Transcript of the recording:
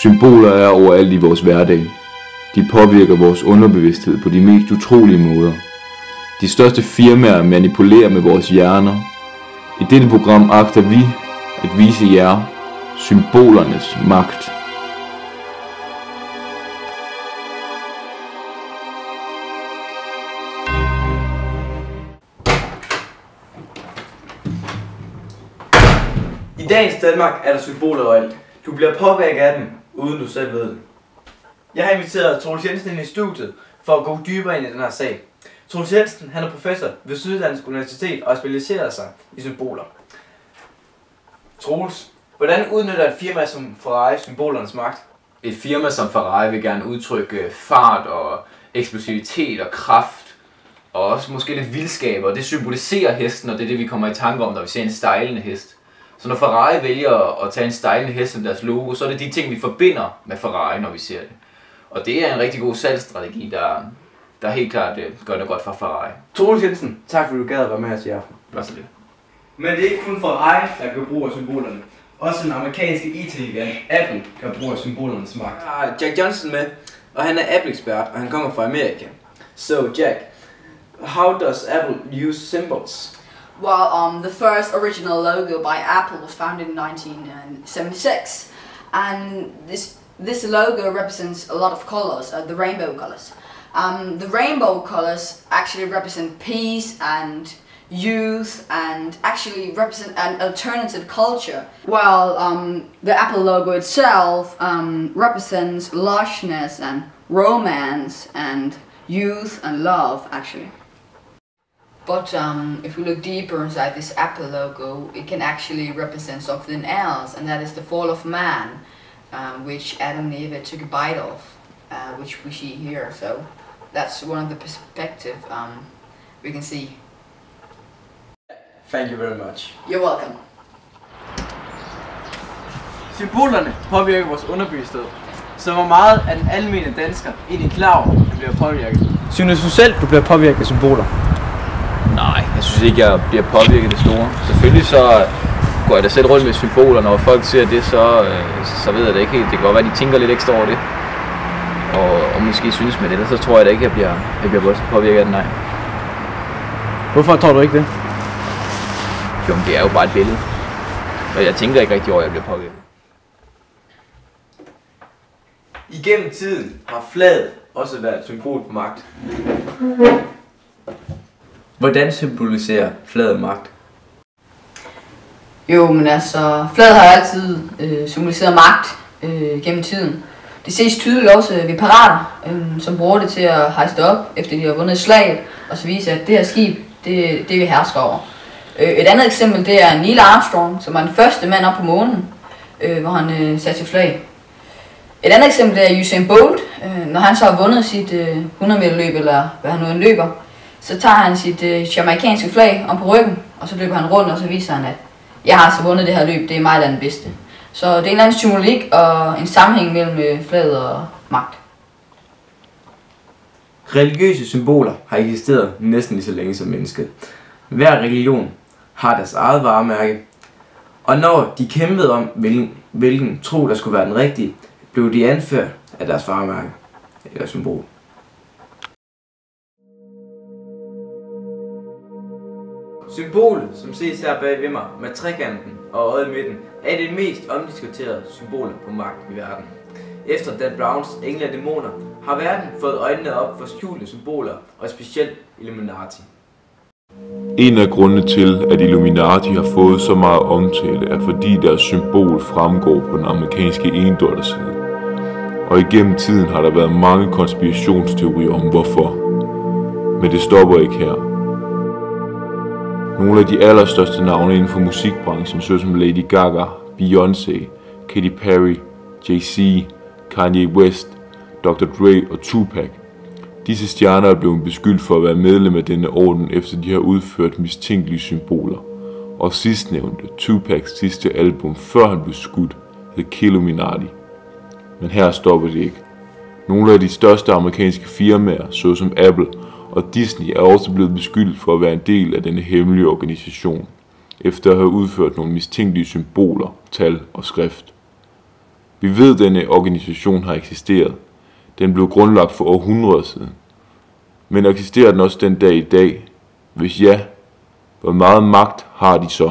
Symboler er overalt i vores hverdag. De påvirker vores underbevidsthed på de mest utrolige måder. De største firmaer manipulerer med vores hjerner. I dette program agter vi at vise jer symbolernes magt. I dagens Danmark er der symboler overalt. Du bliver påvirket af dem, uden du selv ved det. Jeg har inviteret Troels Jensen ind i studiet for at gå dybere ind i den her sag. Troels Jensen, han er professor ved Syddansk Universitet og specialiserer sig i symboler. Troels, hvordan udnytter et firma som Ferrari symbolernes magt? Et firma som Ferrari vil gerne udtrykke fart og eksplosivitet og kraft og også måske lidt vildskab, og det symboliserer hesten, og det er det, vi kommer i tanke om, når vi ser en stejlende hest. Så når Ferrari vælger at tage en stejlende hest som deres logo, så er det de ting, vi forbinder med Ferrari, når vi ser det. Og det er en rigtig god salgsstrategi, der helt klart gør det godt for Ferrari. Troels Jensen, tak fordi du gad at være med os i aften. Hvad så det? Men det er ikke kun Ferrari, der kan bruge symbolerne. Også den amerikanske IT-gigant Apple kan bruge symbolernes magt. Jeg har Jack Johnson med, og han er Apple-ekspert, og han kommer fra Amerika. So Jack, how does Apple use symbols? Well, the first original logo by Apple was founded in 1976, and this logo represents a lot of colors, the rainbow colors. The rainbow colors actually represent peace and youth, and actually represent an alternative culture. While the Apple logo itself represents lushness and romance and youth and love, actually. But if we look deeper inside this Apple logo, it can actually represent something else, and that is the fall of man, which Adam and Eve took a bite of, which we see here. So that's one of the perspective we can see. Thank you very much. You're welcome. Symbolerne påvirker vores underbevidsthed. Så hvor meget er den almene dansker egentlig klar over, at bliver påvirket? Synes du selv, du bliver påvirket af symboler? Nej, jeg synes ikke, jeg bliver påvirket af det store. Selvfølgelig så går jeg da selv rundt med symboler, når folk ser det, så ved jeg det ikke helt. Det kan godt være, at de tænker lidt ekstra over det. Og måske synes med det, så tror jeg da ikke, jeg bliver voldsomt påvirket af det, nej. Hvorfor tror du ikke det? Jo, men det er jo bare et billede. Og jeg tænker ikke rigtig over, at jeg bliver påvirket. Igennem tiden har flaget også været et symbol på magt. Hvordan symboliserer flaget magt? Jo, men altså, flaget har altid symboliseret magt gennem tiden. Det ses tydeligt også ved pirater, som bruger det til at hejse det op, efter de har vundet slaget, og så vise, at det her skib, det vi hersker over. Et andet eksempel, det er Neil Armstrong, som var den første mand op på månen, hvor han satte sit flag. Et andet eksempel, det er Usain Bolt, når han så har vundet sit 100 meter løb, eller hvad han nu end løber, så tager han sit jamaikanske flag om på ryggen, og så løber han rundt, og så viser han, at jeg har altså vundet det her løb, det er mig, der er den bedste. Så det er en eller anden symbolik og en sammenhæng mellem flaget og magt. Religiøse symboler har eksisteret næsten lige så længe som mennesket. Hver religion har deres eget varemærke, og når de kæmpede om, hvilken tro der skulle være den rigtige, blev de anført af deres varemærke eller symbol. Symbolet, som ses her bag ved mig med trekanten og øjet i midten, er det mest omdiskuterede symbol på magt i verden. Efter Dan Browns Engle og Dæmoner har verden fået øjnene op for skjulte symboler, og specielt Illuminati. En af grundene til, at Illuminati har fået så meget omtale, er fordi deres symbol fremgår på den amerikanske $1-side. Og igennem tiden har der været mange konspirationsteorier om hvorfor. Men det stopper ikke her. Nogle af de allerstørste navne inden for musikbranchen, såsom Lady Gaga, Beyoncé, Katy Perry, Jay-Z, Kanye West, Dr. Dre og Tupac. Disse stjerner er blevet beskyldt for at være medlem af denne orden, efter de har udført mistænkelige symboler. Og sidstnævnte, Tupacs sidste album, før han blev skudt, hed Killuminati. Men her stopper det ikke. Nogle af de største amerikanske firmaer, såsom Apple og Disney, er også blevet beskyldt for at være en del af denne hemmelige organisation, efter at have udført nogle mistænkelige symboler, tal og skrift. Vi ved, at denne organisation har eksisteret. Den blev grundlagt for århundreder siden. Men eksisterer den også den dag i dag? Hvis ja, hvor meget magt har de så?